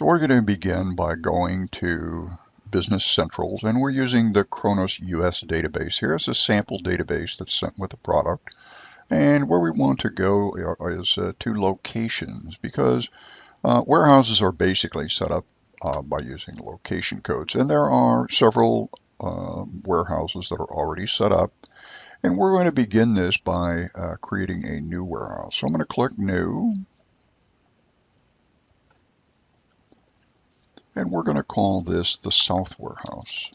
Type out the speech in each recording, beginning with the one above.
So we're going to begin by going to Business Centrals, and we're using the Kronos US database here. It's a sample database that's sent with the product. And where we want to go is to locations, because warehouses are basically set up by using location codes. And there are several warehouses that are already set up. And we're going to begin this by creating a new warehouse. So I'm going to click New. And we're going to call this the South Warehouse.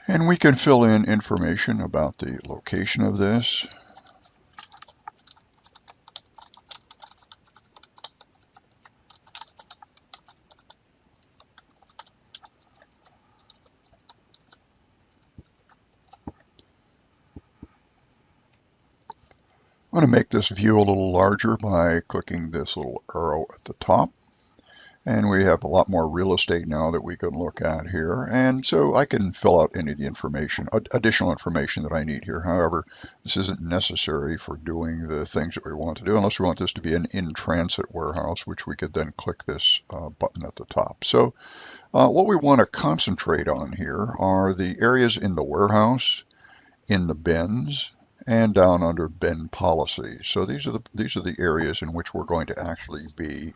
And we can fill in information about the location of this. I'm going to make this view a little larger by clicking this little arrow at the top. And we have a lot more real estate now that we can look at here. And so I can fill out any of the information, additional information that I need here. However, this isn't necessary for doing the things that we want to do, unless we want this to be an in-transit warehouse, which we could then click this button at the top. So what we want to concentrate on here are the areas in the warehouse, in the bins, and down under bin policies. So these are the areas in which we're going to actually be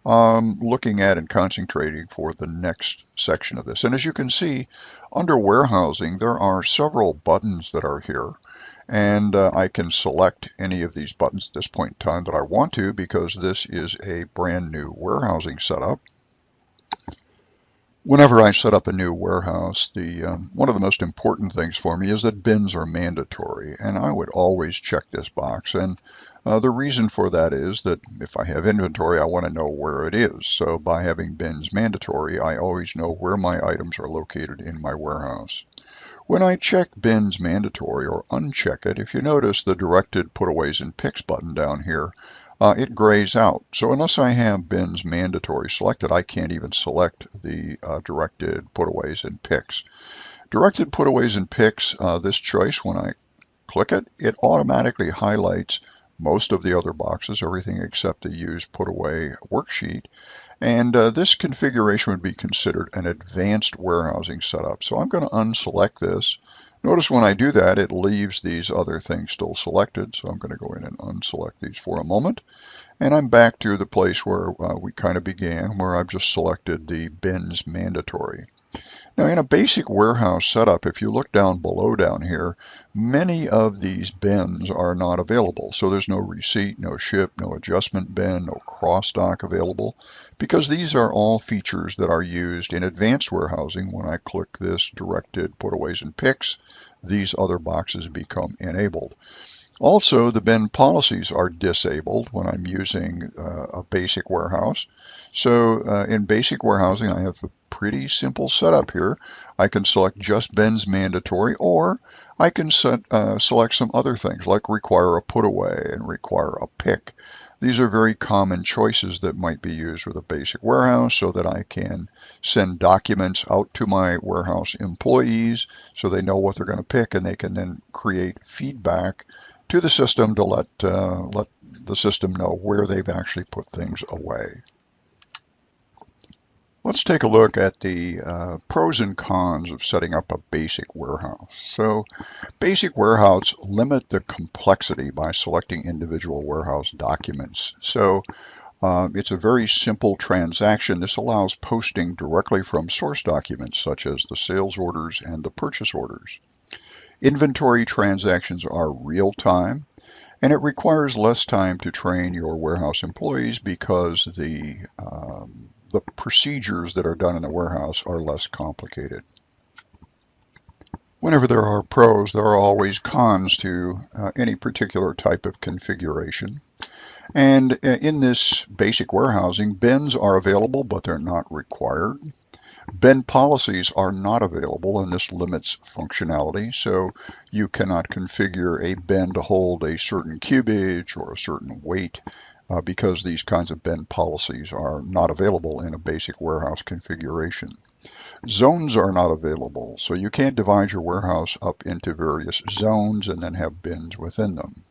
looking at and concentrating for the next section of this. And as you can see, under warehousing, there are several buttons that are here. And I can select any of these buttons at this point in time that I want to, because this is a brand new warehousing setup. Whenever I set up a new warehouse, one of the most important things for me is that bins are mandatory, and I would always check this box. And the reason for that is that if I have inventory, I want to know where it is. So by having bins mandatory, I always know where my items are located in my warehouse. When I check bins mandatory or uncheck it, if you notice the directed putaways and picks button down here, it grays out. So unless I have bins mandatory selected, I can't even select the directed putaways and picks. Directed putaways and picks, this choice, when I click it, it automatically highlights most of the other boxes, everything except the use putaway worksheet. And this configuration would be considered an advanced warehousing setup. So I'm going to unselect this. Notice when I do that, it leaves these other things still selected. So I'm going to go in and unselect these for a moment. And I'm back to the place where we kind of began, where I've just selected the bins mandatory. Now, in a basic warehouse setup, if you look down below down here, many of these bins are not available. So there's no receipt, no ship, no adjustment bin, no cross dock available, because these are all features that are used in advanced warehousing. When I click this directed putaways and picks, these other boxes become enabled. Also, the bin policies are disabled when I'm using a basic warehouse. So in basic warehousing, I have a pretty simple setup here. I can select just bins mandatory, or I can select some other things like require a put away and require a pick. These are very common choices that might be used with a basic warehouse, so that I can send documents out to my warehouse employees so they know what they're going to pick, and they can then create feedback to the system to let the system know where they've actually put things away. Let's take a look at the pros and cons of setting up a basic warehouse. So basic warehouse limit the complexity by selecting individual warehouse documents. So it's a very simple transaction. This allows posting directly from source documents such as the sales orders and the purchase orders. Inventory transactions are real time, and it requires less time to train your warehouse employees because the procedures that are done in the warehouse are less complicated. Whenever there are pros, there are always cons to any particular type of configuration. And in this basic warehousing, bins are available, but they're not required. Bin policies are not available, and this limits functionality. So you cannot configure a bin to hold a certain cubage or a certain weight. because these kinds of bin policies are not available in a basic warehouse configuration. Zones are not available, so you can't divide your warehouse up into various zones and then have bins within them.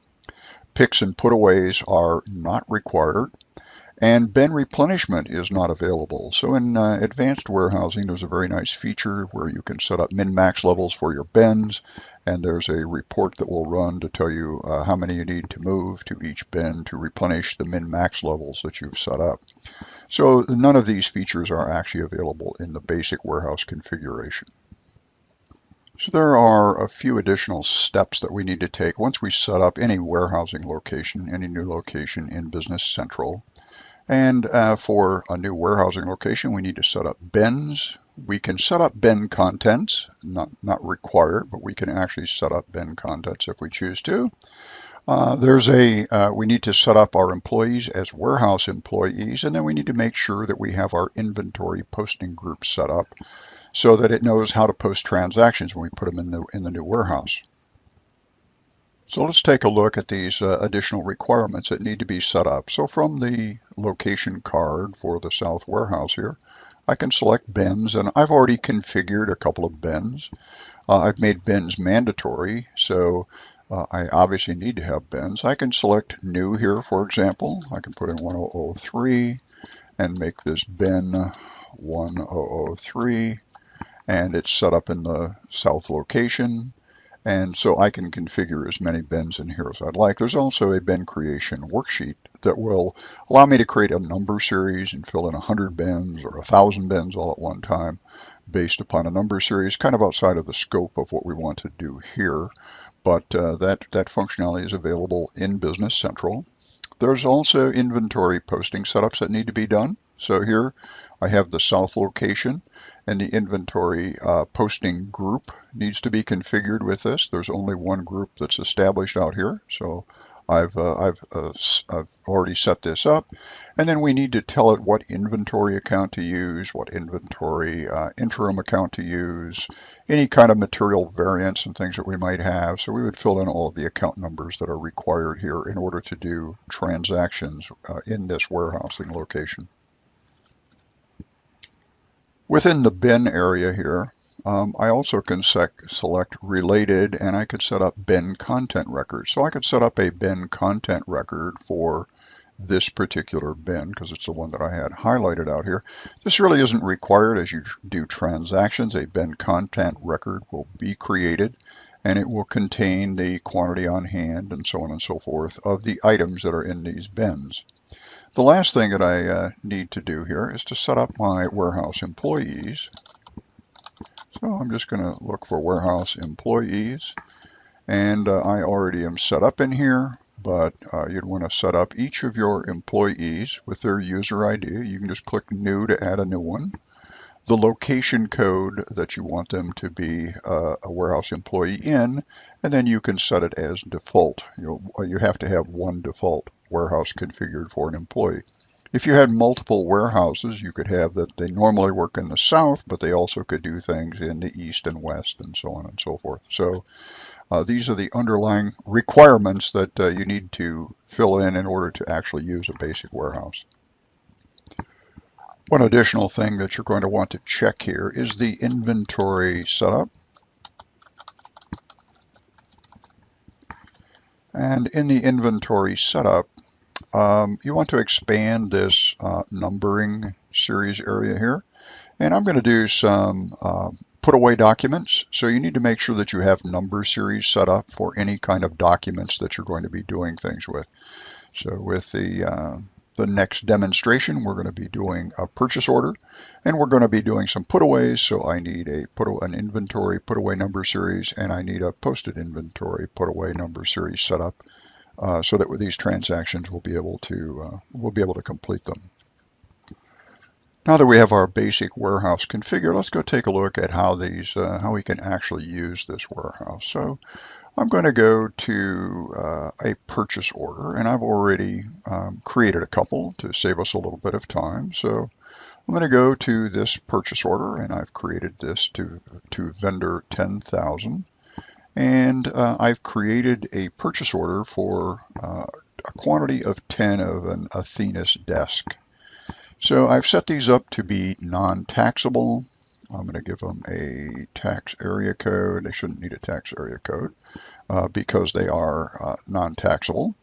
Picks and putaways are not required, and bin replenishment is not available. So in advanced warehousing, there's a very nice feature where you can set up min-max levels for your bins, and there's a report that will run to tell you how many you need to move to each bin to replenish the min-max levels that you've set up. So none of these features are actually available in the basic warehouse configuration. So there are a few additional steps that we need to take once we set up any warehousing location, any new location in Business Central. And for a new warehousing location, we need to set up bins. We can set up bin contents, not required, but we can actually set up bin contents if we choose to. We need to set up our employees as warehouse employees, and then we need to make sure that we have our inventory posting group set up so that it knows how to post transactions when we put them in the new warehouse. So let's take a look at these additional requirements that need to be set up. So from the location card for the South Warehouse here, I can select bins, and I've already configured a couple of bins. I've made bins mandatory, so I obviously need to have bins. I can select new here, for example. I can put in 1003 and make this bin 1003, and it's set up in the South location. And so I can configure as many bins in here as I'd like. There's also a bin creation worksheet that will allow me to create a number series and fill in 100 bins or 1,000 bins all at one time based upon a number series, kind of outside of the scope of what we want to do here. But that functionality is available in Business Central. There's also inventory posting setups that need to be done. So here I have the South location, and the inventory posting group needs to be configured with this. There's only one group that's established out here, so I've already set this up. And then we need to tell it what inventory account to use, what inventory interim account to use, any kind of material variants and things that we might have. So we would fill in all of the account numbers that are required here in order to do transactions in this warehousing location. Within the bin area here, I also can select related, and I could set up bin content records. So I could set up a bin content record for this particular bin because it's the one that I had highlighted out here. This really isn't required as you do transactions. A bin content record will be created, and it will contain the quantity on hand and so on and so forth of the items that are in these bins. The last thing that I need to do here is to set up my warehouse employees. So I'm just going to look for warehouse employees, and I already am set up in here, but you'd want to set up each of your employees with their user ID. You can just click new to add a new one. The location code that you want them to be a warehouse employee in, and then you can set it as default. You have to have one default warehouse configured for an employee. If you had multiple warehouses, you could have that they normally work in the south, but they also could do things in the east and west and so on and so forth. So these are the underlying requirements that you need to fill in order to actually use a basic warehouse. One additional thing that you're going to want to check here is the inventory setup. And in the inventory setup, you want to expand this numbering series area here. And I'm going to do some put away documents. So you need to make sure that you have number series set up for any kind of documents that you're going to be doing things with. So with the next demonstration, we're going to be doing a purchase order, and we're going to be doing some putaways. So I need an inventory put away number series, and I need a posted inventory put away number series set up so that with these transactions we'll be able to complete them. Now that we have our basic warehouse configured, let's go take a look at how we can actually use this warehouse. So I'm going to go to a purchase order, and I've already created a couple to save us a little bit of time. So I'm going to go to this purchase order, and I've created this to vendor 10,000. And I've created a purchase order for a quantity of 10 of an Athena's desk. So I've set these up to be non-taxable. I'm going to give them a tax area code. They shouldn't need a tax area code because they are non-taxable.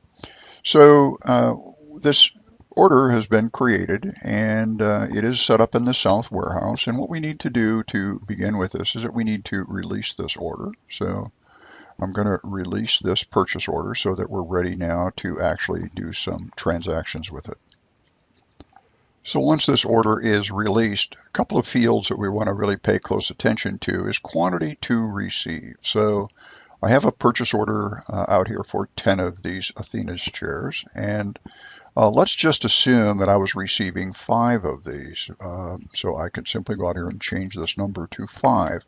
So this order has been created and it is set up in the South warehouse. And what we need to do to begin with this is that we need to release this order. So I'm going to release this purchase order so that we're ready now to actually do some transactions with it. So once this order is released, a couple of fields that we want to really pay close attention to is quantity to receive. So I have a purchase order out here for 10 of these Athena's chairs, and let's just assume that I was receiving 5 of these. So I can simply go out here and change this number to 5.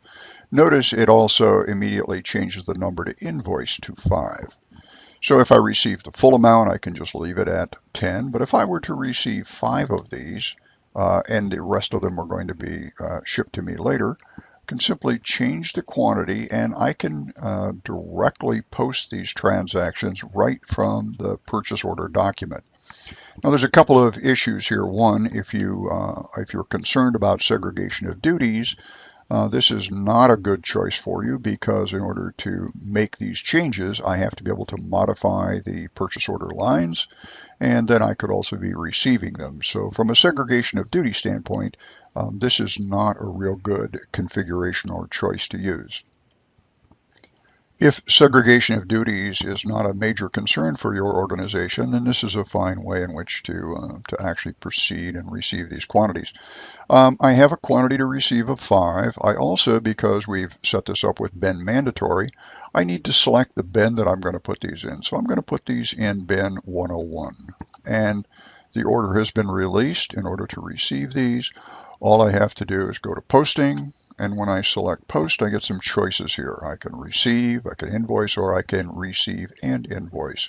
Notice it also immediately changes the number to invoice to 5. So if I receive the full amount, I can just leave it at 10. But if I were to receive 5 of these, and the rest of them are going to be shipped to me later, I can simply change the quantity and I can directly post these transactions right from the purchase order document. Now there's a couple of issues here. One, if you're concerned about segregation of duties, this is not a good choice for you because in order to make these changes, I have to be able to modify the purchase order lines, and then I could also be receiving them. So from a segregation of duty standpoint, this is not a real good configuration or choice to use. If segregation of duties is not a major concern for your organization, then this is a fine way in which to actually proceed and receive these quantities. I have a quantity to receive of 5. I also, because we've set this up with bin mandatory, I need to select the bin that I'm going to put these in. So I'm going to put these in bin 101. And the order has been released. In order to receive these, all I have to do is go to posting. And when I select post, I get some choices here. I can receive, I can invoice, or I can receive and invoice.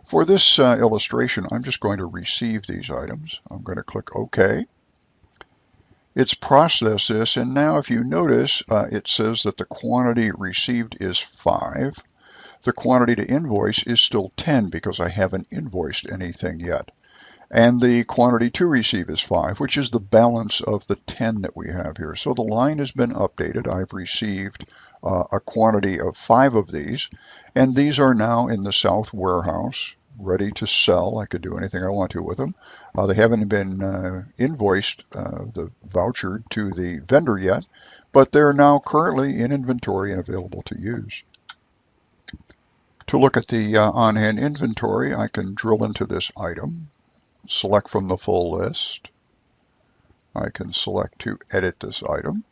For this illustration, I'm just going to receive these items. I'm going to click OK. It's processed this, and now if you notice, it says that the quantity received is 5. The quantity to invoice is still 10 because I haven't invoiced anything yet. And the quantity to receive is 5, which is the balance of the 10 that we have here. So the line has been updated. I've received a quantity of 5 of these, and these are now in the South warehouse, ready to sell. I could do anything I want to with them. They haven't been invoiced, the voucher to the vendor yet, but they're now currently in inventory and available to use. To look at the on-hand inventory, I can drill into this item. Select from the full list. I can select to edit this item.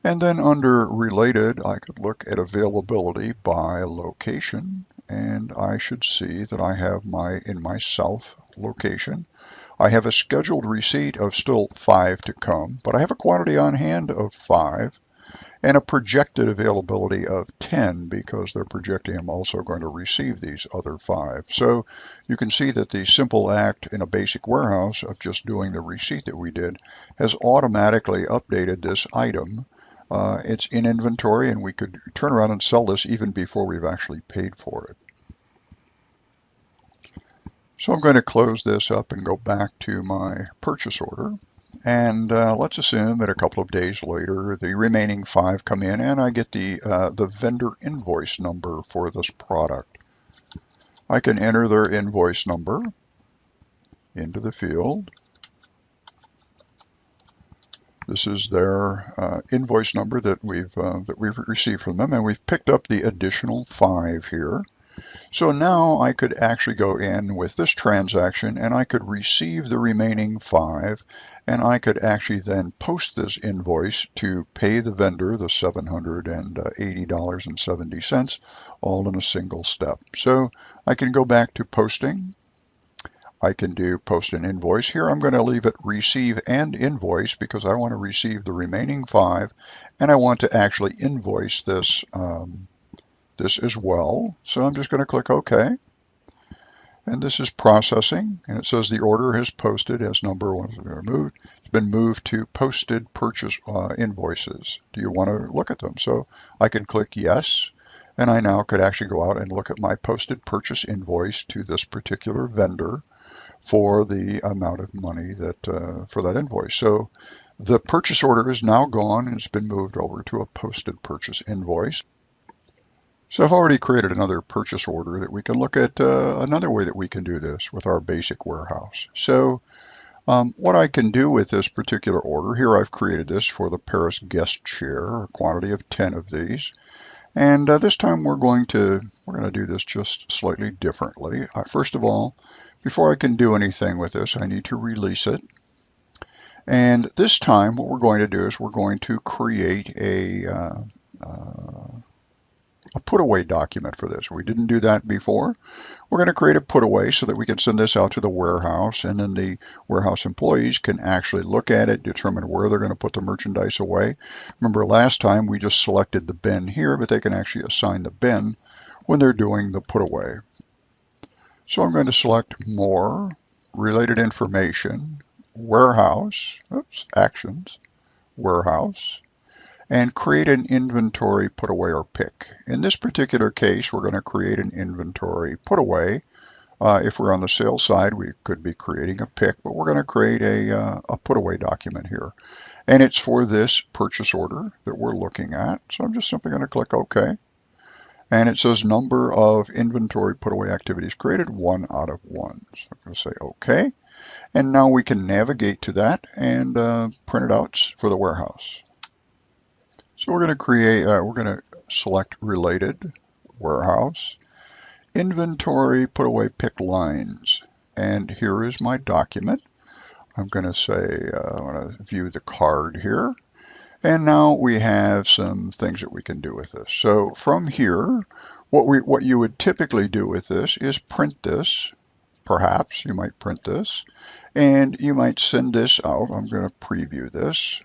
And then under related, I could look at availability by location, and I should see that I have in my South location, I have a scheduled receipt of still 5 to come, but I have a quantity on hand of 5 and a projected availability of 10 because they're projecting I'm also going to receive these other 5. So you can see that the simple act in a basic warehouse of just doing the receipt that we did has automatically updated this item. It's in inventory and we could turn around and sell this even before we've actually paid for it. So I'm going to close this up and go back to my purchase order. And let's assume that a couple of days later, the remaining 5 come in and I get the vendor invoice number for this product. I can enter their invoice number into the field. This is their invoice number that we've received from them, and we've picked up the additional 5 here. So now I could actually go in with this transaction and I could receive the remaining 5, and I could actually then post this invoice to pay the vendor the $780.70 all in a single step. So I can go back to posting. I can do post an invoice. Here I'm going to leave it receive and invoice because I want to receive the remaining 5 and I want to actually invoice this this as well. So I'm just going to click OK. And this is processing, and it says the order has posted as number 1 has been removed. It's been moved to posted purchase invoices. Do you want to look at them? So I can click yes, And I now could actually go out and look at my posted purchase invoice to this particular vendor for the amount of money that for that invoice. So the purchase order is now gone and it's been moved over to a posted purchase invoice. So I've already created another purchase order that we can look at another way that we can do this with our basic warehouse. So what I can do with this particular order, here I've created this for the Paris guest chair, a quantity of 10 of these. And this time we're going to do this just slightly differently. First of all, before I can do anything with this, I need to release it. And this time what we're going to do is we're going to create a put away document for this. We didn't do that before. We're going to create a put away so that we can send this out to the warehouse, and then the warehouse employees can actually look at it, determine where they're going to put the merchandise away. Remember last time we just selected the bin here, but they can actually assign the bin when they're doing the put away. So I'm going to select more, related information, warehouse, actions, warehouse, and create an inventory put away or pick. In this particular case, we're going to create an inventory put away. If we're on the sales side, we could be creating a pick, but we're going to create a put away document here. And it's for this purchase order that we're looking at. So I'm just simply going to click OK. And it says number of inventory put away activities created, 1 out of 1. So I'm going to say OK. And now we can navigate to that and print it out for the warehouse. So we're going to select related, warehouse, inventory, put away, pick lines. And here is my document. I'm going to say, I want to view the card here. And now we have some things that we can do with this. So from here, what you would typically do with this is print this. Perhaps you might print this. And you might send this out. I'm going to preview this.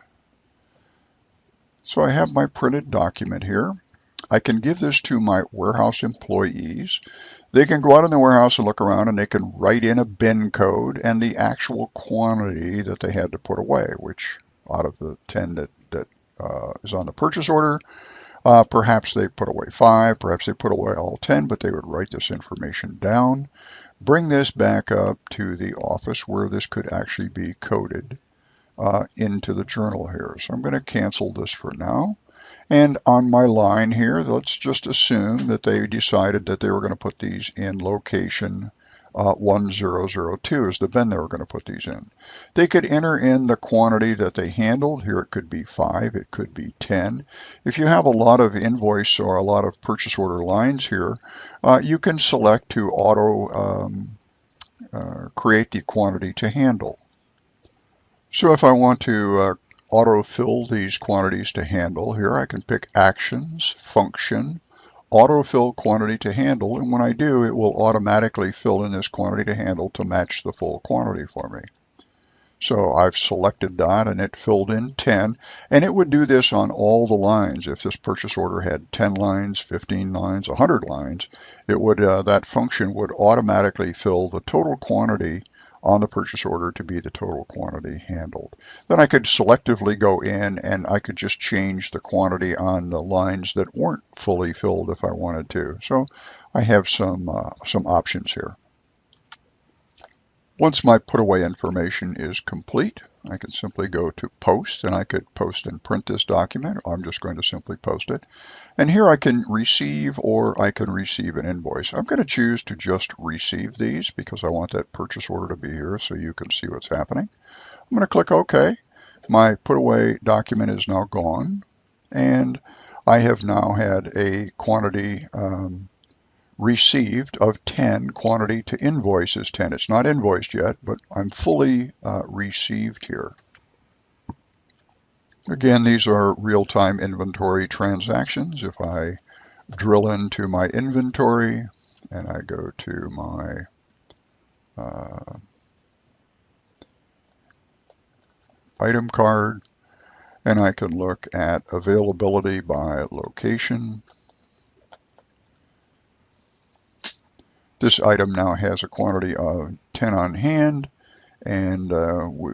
So I have my printed document here. I can give this to my warehouse employees. They can go out in the warehouse and look around, and they can write in a bin code and the actual quantity that they had to put away, which out of the 10 that is on the purchase order, perhaps they put away 5, perhaps they put away all 10, but they would write this information down, bring this back up to the office where this could actually be coded into the journal here. So I'm going to cancel this for now. And on my line here, let's just assume that they decided that they were going to put these in location 1002 is the bin they were going to put these in. They could enter in the quantity that they handled. Here it could be 5, it could be 10. If you have a lot of invoice or a lot of purchase order lines here, you can select to auto create the quantity to handle. So if I want to autofill these quantities to handle, here I can pick actions, function, autofill quantity to handle, and when I do, it will automatically fill in this quantity to handle to match the full quantity for me. So I've selected that and it filled in 10, and it would do this on all the lines. If this purchase order had 10 lines, 15 lines, 100 lines, it would that function would automatically fill the total quantity on the purchase order to be the total quantity handled. Then I could selectively go in and I could just change the quantity on the lines that weren't fully filled if I wanted to. So I have some options here. Once my put away information is complete, I can simply go to post, and I could post and print this document. I'm just going to simply post it. And here I can receive, or I can receive an invoice. I'm going to choose to just receive these because I want that purchase order to be here so you can see what's happening. I'm going to click OK. My put away document is now gone, and I have now had a quantity received of 10, quantity to invoice is 10. It's not invoiced yet, but I'm fully received here. Again, these are real-time inventory transactions. If I drill into my inventory and I go to my item card, and I can look at availability by location. This item now has a quantity of 10 on hand, and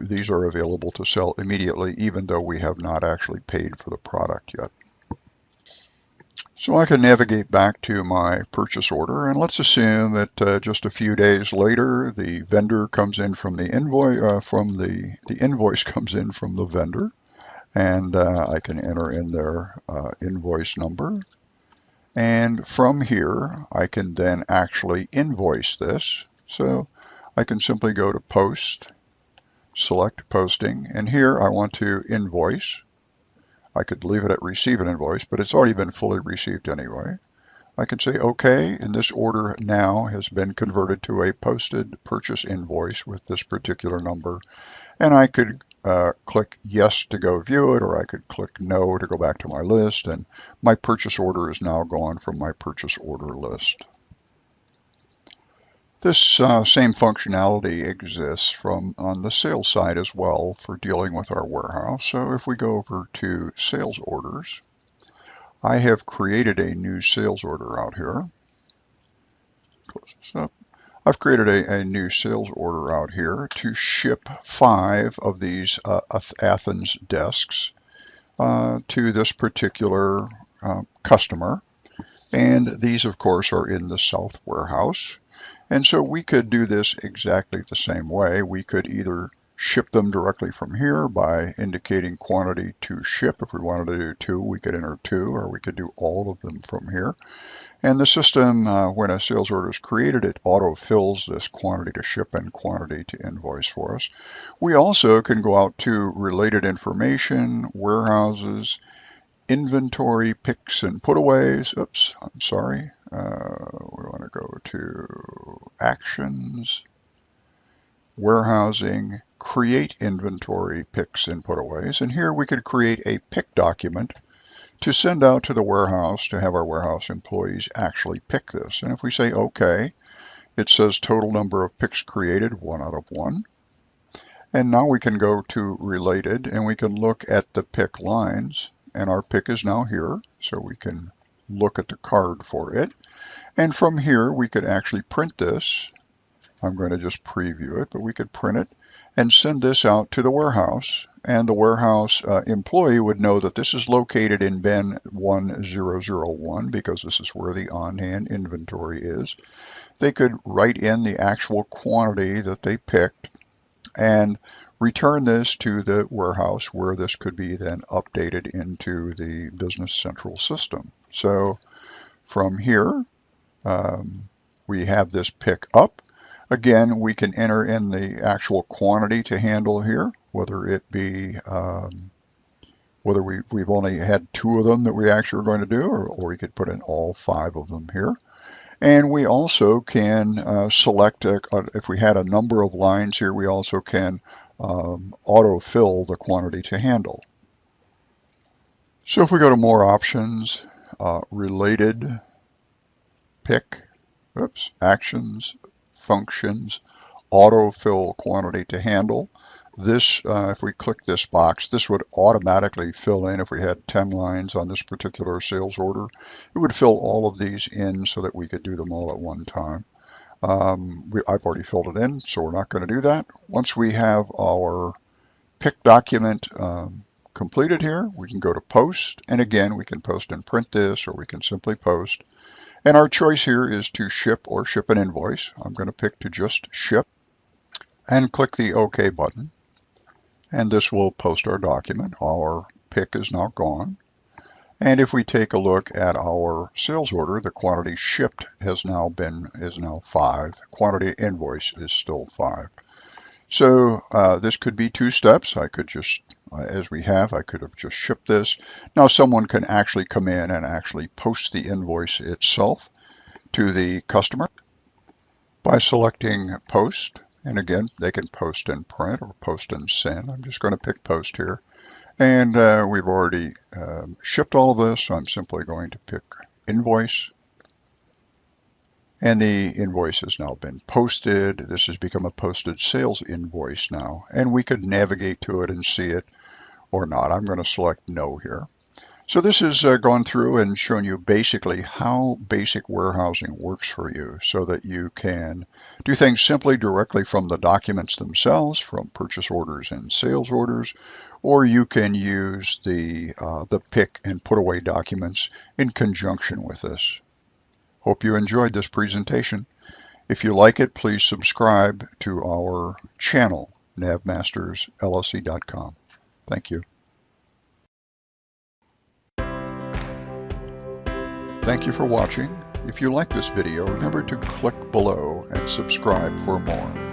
these are available to sell immediately, even though we have not actually paid for the product yet. So I can navigate back to my purchase order, and let's assume that just a few days later, the vendor comes in from the invoice, the invoice comes in from the vendor, and I can enter in their invoice number. And from here, I can then actually invoice this. So I can simply go to Post, select Posting, and here I want to invoice. I could leave it at Receive an Invoice, but it's already been fully received anyway. I can say OK, and this order now has been converted to a posted purchase invoice with this particular number. And I could click yes to go view it, or I could click no to go back to my list, and my purchase order is now gone from my purchase order list. This same functionality exists on the sales side as well for dealing with our warehouse. So if we go over to sales orders, I have created a new sales order out here. Close this up. I've created a new sales order out here to ship 5 of these Athens desks to this particular customer. And these, of course, are in the South warehouse. And so we could do this exactly the same way. We could either ship them directly from here by indicating quantity to ship. If we wanted to do 2, we could enter 2, or we could do all of them from here. And the system, when a sales order is created, it auto-fills this quantity to ship and quantity to invoice for us. We also can go out to related information, warehouses, inventory, picks and putaways. Oops, I'm sorry. We want to go to actions, warehousing, create inventory, picks and putaways. And here we could create a pick document to send out to the warehouse to have our warehouse employees actually pick this. And if we say OK, it says total number of picks created, 1 out of 1. And now we can go to related, and we can look at the pick lines, and our pick is now here, so we can look at the card for it. And from here, we could actually print this. I'm going to just preview it, but we could print it and send this out to the warehouse. And the warehouse employee would know that this is located in bin 1001 because this is where the on-hand inventory is. They could write in the actual quantity that they picked and return this to the warehouse, where this could be then updated into the Business Central system. So from here, we have this pick up. Again, we can enter in the actual quantity to handle here, whether it be whether we've only had 2 of them that we actually are going to do, or we could put in all 5 of them here. And we also can select, if we had a number of lines here, we also can autofill the quantity to handle. So if we go to more options, related, pick, actions, functions, autofill quantity to handle. This, if we click this box, this would automatically fill in. If we had 10 lines on this particular sales order, it would fill all of these in so that we could do them all at one time. I've already filled it in, so we're not going to do that. Once we have our pick document completed here, we can go to post, and again, we can post and print this, or we can simply post. And our choice here is to ship or ship an invoice. I'm going to pick to just ship and click the OK button. And this will post our document. Our pick is now gone. And if we take a look at our sales order, the quantity shipped is now 5. Quantity invoice is still 5. So this could be 2 steps. I could just, as we have, I could have just shipped this. Now someone can actually come in and actually post the invoice itself to the customer by selecting post. And again, they can post and print or post and send. I'm just going to pick post here. And we've already shipped all of this, so I'm simply going to pick invoice. And the invoice has now been posted. This has become a posted sales invoice now. And we could navigate to it and see it or not. I'm going to select no here. So this has gone through and shown you basically how basic warehousing works for you, so that you can do things simply directly from the documents themselves, from purchase orders and sales orders, or you can use the pick and put away documents in conjunction with this. Hope you enjoyed this presentation. If you like it, please subscribe to our channel, navmastersllc.com. Thank you. Thank you for watching. If you like this video, remember to click below and subscribe for more.